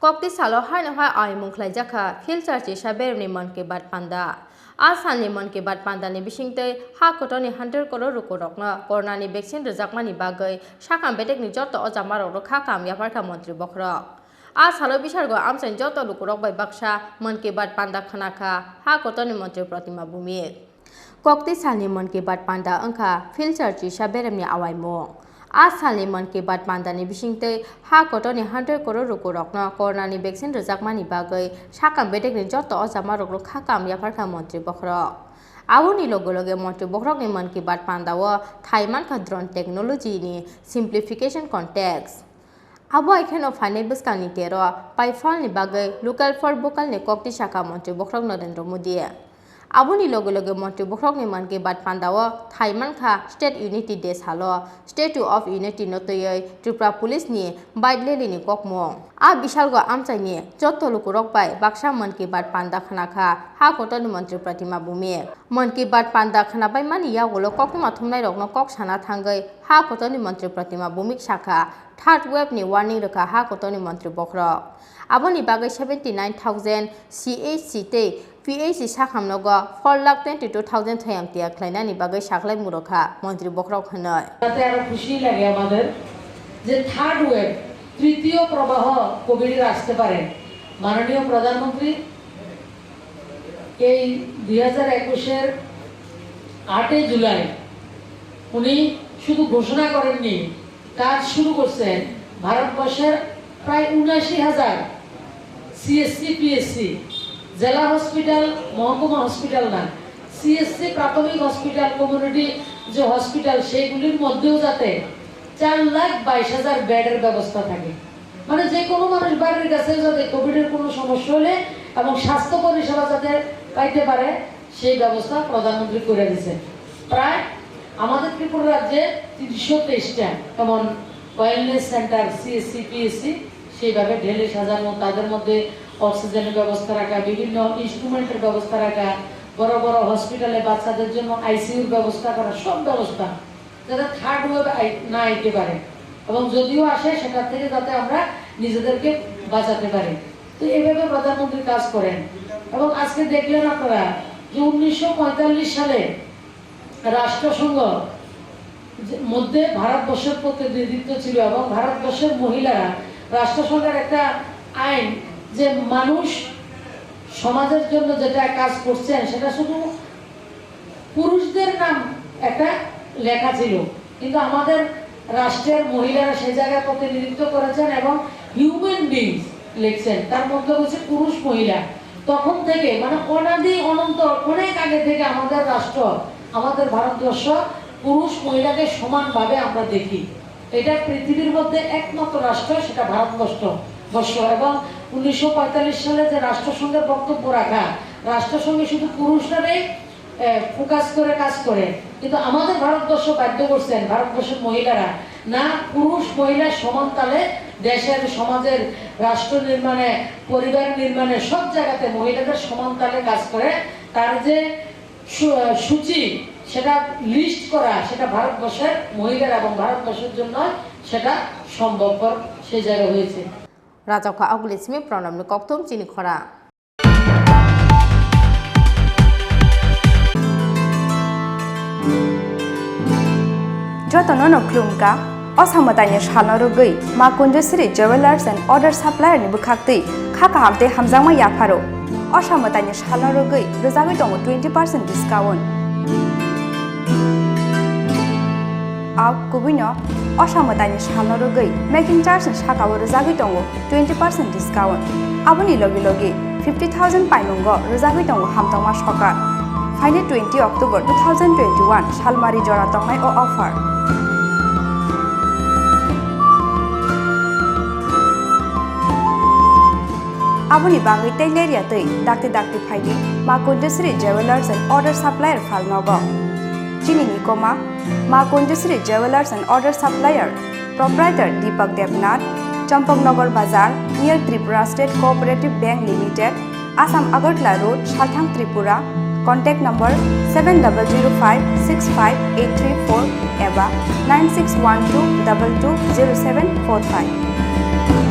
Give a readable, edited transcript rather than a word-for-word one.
Kokti salo hai na hai ai mungklai jaka filter chi saber ni man ke bat panda. Asan ni man ke bat panda ni bisingte Hakotorni 100 crore Lukurok na corona ni vaccine rejakma ni bagai sakam betek ni Jotto o jamarok ro kha kam yaparka Mantri Bokrok. Salo Bishalgarh Amchaini Jotto Lukurok by Baksa man ke bat panda Khonakha Hakotorni Mantri Pratima bumi. Kokti salni man ke bat panda angka filter chi saber ni awai mo. Salni man ke bat panda ni bisingte Hakotorni 100 crore Lukurok na corona ni vaccine rejakma ni bagai sakam betek ni Jotto o jamarok ro kha kam yaparka Mantri Bokrok. Awuni logo Mantri Bokrok ni man ke bat panda wo Thaiman ka drone technology ni simplification context. Abo ekheno final buskang ni tero paifal ni bagai local for vocal ni kokti saka Mantri Bokrok Narendra Modi. Aboni logo Mantri Bokrok ni man ke bat panda wo Thaiman kha state unity day halo statue of unity notoyoi Tripura police ni baidleli ni kokmo. Bishalgarh Amchaini Jotto Lukurok by Baksa man ke bat panda Khonakha Hakotorni Mantri Pratima bumi. Man ke bat panda khana bai mani yagolo kokma thumnai rok no kok sana thangai Hakotorni Mantri Pratima bumi shaka third wave ni warning reka Hakotorni Mantri Bokrok. Aboni bagai 79,000 CHC te PHC sakhamnogo 4,22,000 thayam tia khlaina ni bagai saklai murokha Mantri Bokrok hanoi. তাতে আরো খুশি লাগে আমাদের যে third wave তৃতীয় প্রবাহ কোভিডের আসতে পারে। মাননীয় প্রধানমন্ত্রী এই 2021 এর 8 জুলাই উনি শুধু ঘোষণা করেননি, কাজ শুরু করছেন। ভারতবর্ষের প্রায় 79,000 সিএসসি পিএসসি জেলা হসপিটাল মহকুমা হসপিটাল না সিএসসি প্রাথমিক হসপিটাল কমিউনিটি যে হসপিটাল সেইগুলির মধ্যেও যাতে 4,22,000 বেডের ব্যবস্থা থাকে, মানে যে কোনো মানুষ বাড়ির কাছে যাতে কোভিডের কোনো সমস্যা হলে এবং স্বাস্থ্য পরিষেবা যাতে পাইতে পারে সেই ব্যবস্থা প্রধানমন্ত্রী করে দিয়েছেন। প্রায় আমাদের ত্রিপুরা রাজ্যে 323টা এমন ওয়েলনেস সেন্টার সিএসসি পিএসসি সেইভাবে ঢেলে সাজানো, তাদের মধ্যে অক্সিজেনের ব্যবস্থা রাখা, বিভিন্ন ইনস্ট্রুমেন্টের ব্যবস্থা রাখা, বড় বড় হসপিটালে বাচ্চাদের জন্য আইসিইউর ব্যবস্থা করা, সব ব্যবস্থা যাতে থার্ড ওয়েভ না আইতে পারে এবং যদিও আসে সেটার থেকে যাতে আমরা নিজেদেরকে বাঁচাতে পারি। তো এইভাবে প্রধানমন্ত্রী কাজ করেন। এবং আজকে দেখলেন আপনারা যে 1945 সালে রাষ্ট্রসংঘ মধ্যে ভারতবর্ষের প্রতিনিধিত্ব ছিল এবং ভারতবর্ষের মহিলারা রাষ্ট্রসংঘের একটা আইন যে মানুষ সমাজের জন্য যেটা কাজ করছেন সেটা শুধু পুরুষদের নাম একটা লেখা ছিল, কিন্তু আমাদের রাষ্ট্রের মহিলারা সেই জায়গায় প্রতিনিধিত্ব করেছেন এবং হিউম্যান বিংস লিখছেন, তার মধ্যে হচ্ছে পুরুষ মহিলা। তখন থেকে মানে অনাদি অনন্ত অনেক আগে থেকে আমাদের রাষ্ট্র, আমাদের ভারতবর্ষ পুরুষ মহিলাকে সমানভাবে আমরা দেখি। এটা পৃথিবীর মধ্যে একমাত্র রাষ্ট্র, সেটা ভারতবর্ষ। এবং 1945 সালে যে রাষ্ট্রসংঘের বক্তব্য রাখা, রাষ্ট্রসংঘে শুধু পুরুষরাই ফোকাস করে কাজ করে, কিন্তু আমাদের ভারতবর্ষ বাধ্য করছেন ভারতবর্ষের মহিলারা না পুরুষ মহিলা সমান তালে দেশের সমাজের রাষ্ট্র নির্মাণে পরিবার নির্মাণে সব জায়গাতে মহিলাদের সমান তালে কাজ করে। তার যে সূচি সেটা লিস্ট করা, সেটা ভারতবর্ষের মহিলারা এবং ভারতবর্ষের জন্য সেটা সম্ভবপর সেই জায়গায় হয়েছে। রাজাকা আগুলিসমি প্রণাম কক্তম চিনি খরা Jotto no klumka osamatanya shalnorugui ma kunjusri jewelers and other supplier ni bukhakti khaka hamte hamjangma yafaro osamatanya shalnorugui rojagui tongo 20% discount ak kubino osamatanya shalnorugui making charge shakawo rojagui tongo 20% discount aboni logi logi 50,000 painungo rojagui tongo hamtangma sokar Friday 20 October 2021 Shalmari Jora Tongai o offer Aboni bangi taileria tei dakti phaidi ma Kunjusri Jewelers and Order Supplier Falnogo Chini Nikoma ma Kunjusri Jewelers and Order Supplier Proprietor Deepak Devnath Champaknagar Bazar near Tripura State Cooperative Bank Limited Assam Agartala Road Shalthang Tripura Contact number 7005658334 eba 9612220745